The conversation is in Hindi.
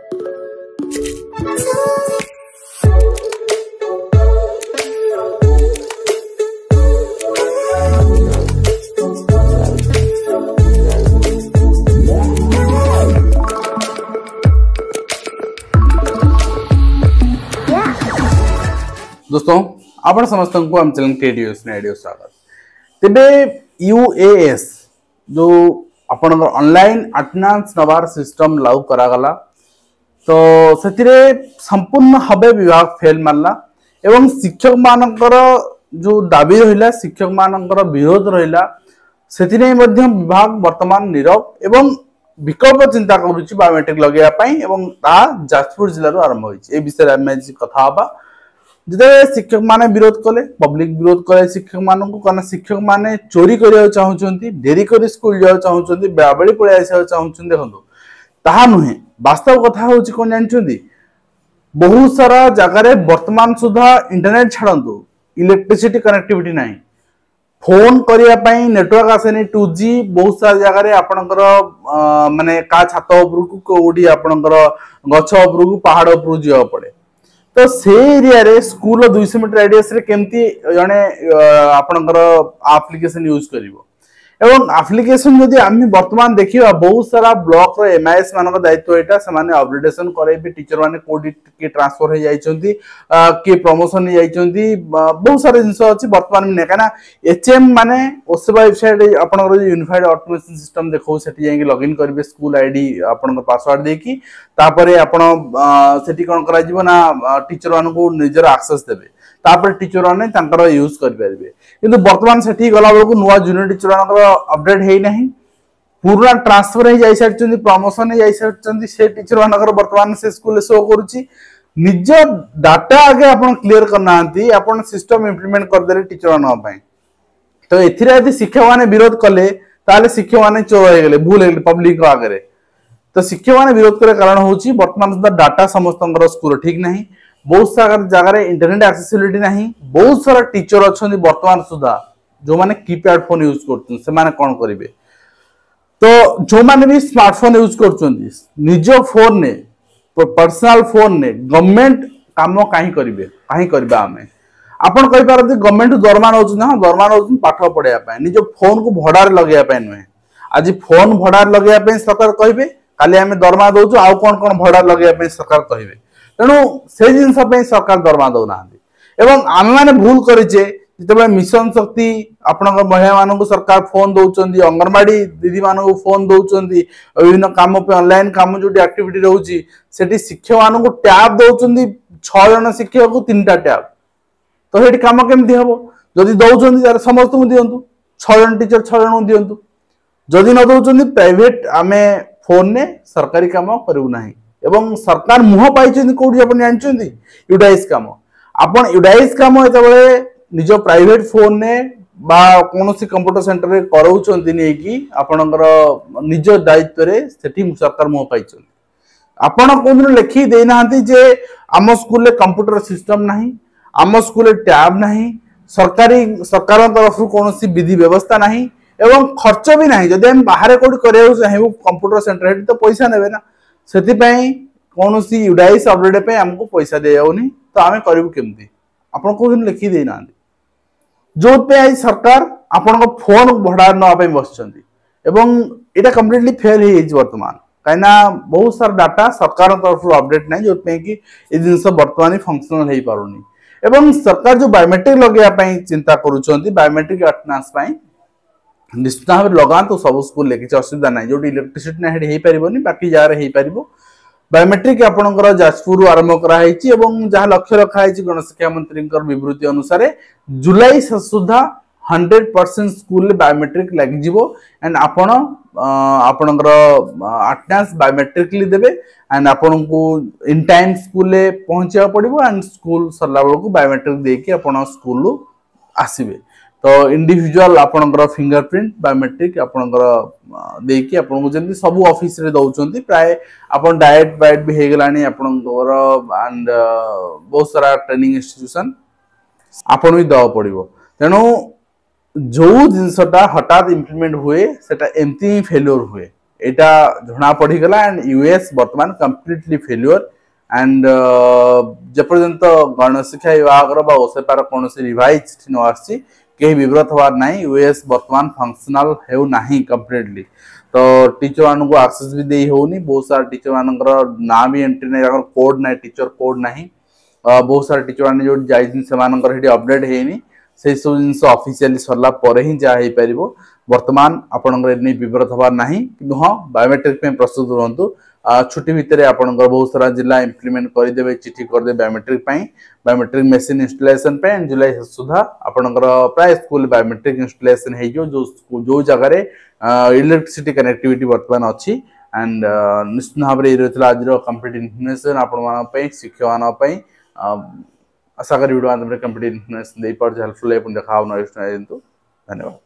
दोस्तों आपण समस्त को हम चैनल क्रिएटिव स्वागत। तेबे यूएएस जो आपण ऑनलाइन अटेंडेंस नवार सिस्टम लागू करा गला तो सेतिरे संपूर्ण हबे विभाग फेल मारला एवं शिक्षक मानकर जो दाबी रहिला शिक्षक मानकर विरोध रहिला सेतिरे मध्य विभाग वर्तमान नीरव एवं विकल्प चिंता करूची बायोमेट्रिक लगेया पई एवं ता जाजपुर जिल्ला रो आरंभ होइछ। ए विषय में कथा हबा जिते शिक्षक माने विरोध कले पब्लिक विरोध करे शिक्षक मान को कारण शिक्षक माने चोरी करिया चाहउछंती देरी करी स्कूल जाउ चाहउछंती बेआबेली पळे आइसा चाहउछंती देखंतु ताहा नुहे वास्तव कथा होची कोन जानछंती बहुत सारा जगह रे वर्तमान सुधा इंटरनेट छाडंतु इलेक्ट्रिसिटी कनेक्टिविटी नाही फोन करिया पई नेटवर्क आसेनी 2G बहुत सारा जगह रे आपनकर माने का छात ऊपर को कोडी आपनकर गछ ऊपर को पहाड़ ऊपर जिया पड़े तो से एरिया रे स्कूल 200 मीटर रेडियस रे केमती जने आपनकर एप्लीकेशन यूज करिवो एवं एप्लीकेशन जदि आमी वर्तमान देखिबा बहुत सारा ब्लॉक रो एमआईएस मानक दायित्व एटा समान अपडेशन करैबे टीचर माने कोडी के ट्रांसफर हो जाइचंती के प्रमोशन हो जाइचंती बहुत सारा जिंस अछि वर्तमान में नेकाना एचएम माने ओसेबा वेबसाइट आपनकर यूनिफाइड ऑटोमेशन सिस्टम देखौ सेठी जाई लॉगिन करबे स्कूल आईडी आपनकर पासवर्ड देकी तापरे आपण सेठी कोन करा जीवो ना टीचर माने को निजर एक्सेस देबे तापर टीचर माने तांकर यूज कर परबे किंतु वर्तमान सेठी गला बेलको नुवा जूनियर टीचर मानकर अपडेट हेई नाही पूरा ट्रांसफर हे जाई सारचंदी प्रमोशन हे जाई सारचंदी से टीचर मानकर वर्तमान से स्कूल शो करूची निज डाटा आगे आपण क्लियर करनांती आपण सिस्टम इंप्लीमेंट कर देले टीचर मानन पई तो एथिरे यदि शिक्षक माने विरोध कले ताले शिक्षक माने चोर हे गेले भूल हे पब्लिक आगे तो शिक्षक माने विरोध करे कारण होची वर्तमान सुधा डाटा समस्तंकर स्कूल ठीक नाही बहुत सारा जगह रे इंटरनेट एक्सेसिबिलिटी नहीं बहुत सारा टीचर अछंदी वर्तमान सुधा जो माने कीपैड फोन यूज करछन से माने कोन करिवे तो जो माने भी स्मार्टफोन यूज करछंदी निज फोन ने पर्सनल फोन ने गवर्नमेंट काम काहे करिवे काहे करबा हमें आपण कहि पारती गवर्नमेंट दरमा नउछ ना दरमा नउछ पाठ पढिया पय निज फोन को भडार लगेया पय नहे आज फोन भडार लगेया पय सरकार कहिबे काली हमें दरमा दउछु आ कोन भडार लगेया पय सरकार कहिबे तेणु से जिनस सरकार दरमा दौना एवं आम मैंने भूल करेचे जिते मिशन शक्ति आपण महिला मान सरकार फोन दौरान अंगनवाड़ी दीदी मान फोन दौरान विभिन्न कम ऑनलाइन कम जो एक्टिविटी रोचे से शिक्षक मान टैब दौरान 6 जन शिक्षक को 3टा टैब तो ये कम केमती हम जदि दौरान समस्त दिंतु 6 जन टीचर 6 जन दिंतु जदि न दौरान प्राइवेट आम फोन ने सरकारी कम करूँ ना एवं सरकार मुह पाई कोठी अपन जानछंती यूडाइस काम अपन यूडाइस काम एतबे निज प्राइवेट फोन ने बा कोनोसी कंप्यूटर सेंटर रे करौछंती नै कि आपनकर निज दायित्व रे सेठी सरकार मुह पाई आपण कोन लेखि दे नाहंती जे आम स्कूल रे कंप्यूटर सिस्टम नाही आम स्कूल रे टैब नाही सरकार तरफ कोनोसी विधि व्यवस्था नाही एवं खर्च भी नाही जदि हम बाहर कोठी करियो चाहेबो कंप्यूटर सेंटर हेटी तो पैसा नेबे ना सेति पई कोनोसी यूडाइस अपडेट पे हमको पैसा दे जाउनी तो आमे करिवु केमती आपण को लिखि दे नांदी जो पे आई सरकार आपण को फोन भडा न पे बसचंदी एवं एटा कंप्लीटली फेल हे वर्तमान काइना बहुत सारा डाटा सरकार तरफ अपडेट नै जो पे कि ए जिंस वर्तमान फंक्शनल हे पारुनी एवं सरकार जो बायोमेट्रिक लगेया पई चिंता करूचंदी बायोमेट्रिक अटेंडेंस पई निश्चित भाव लगा तो सब स्कूल ले किसी असुविधा ना जो इलेक्ट्रिसिटी ना हेड पारिबनी बाकी जहाँ हो पार बायोमेट्रिक आपणकर जाजपुर आरंभ कराई जहाँ लक्ष्य रखाई गणशिक्षा मंत्री विवृत्ति अनुसार जुलाई सुधा 100% स्कूल बायोमेट्रिक लग एंड आपण आपणकर अटेंडेंस बायोमेट्रिकली देबे एंड आपण को इन टाइम स्कूल पहुंचा पड़ो एंड स्कूल सरला बेलू बायोमेट्रिक देके आपण स्कूल आसबे तो इंडिविजुअल आपणकर फिंगरप्रिंट बायोमेट्रिक आपणकर देकी आपन को जंती सब ऑफिस रे दउचंती प्राय आपन डायरेक्ट बाइट भी हे गेलानी आपणकर एंड बहुत सारा ट्रेनिंग इंस्टीट्यूशन आपन भी दवा पड़िबो तेनो जो जिनसटा हठात इंप्लीमेंट हुए सेटा एमती फेल्योर हुए एटा जना पड़ीगला एंड यूएस वर्तमान कंप्लीटली फेल्युअर एंड जेपर्यंत गणशिक्षा विभाग ओसेपार कौन रिवाइज न आसी कहीं विव्रत हबार ना यूएस वर्तमान फंक्शनल हो नहीं कंप्लीटली तो टीचर मान को आक्सेस भी दे होनी बहुत सारा टीचर मान ना भी एंट्री नहीं कोड ना टीचर कोड ना बहुत सारा टीचर मैंने जो जाइए अपडेट होनी से सब जिन ऑफिशियली सरला पर ही जहाँ हो पार वर्तमान आपंकर विव्रत हबार ना कि हाँ बायोमेट्रिक प्रस्तुत रुहतु छुट्टी भितर आपंकर बहुत सारा जिला इम्प्लीमेंट करदे चिठी करदे बायोमेट्रिक मेसीन इंस्टॉलेशन जुलाई सुधा आपंकर प्राय स्कूल बायोमेट्रिक इंस्टॉलेशन हो जो जगह इलेक्ट्रिसिटी कनेक्टिविटी वर्तमान अच्छी एंड निश्चित भाव में रही आज कंप्लीट इन्फॉर्मेशन आपण शिक्षक आशा करी वीडियो माध्यम कंप्लीट इन्फॉर्मेशन दे पार हेल्पफुल देखा धन्यवाद।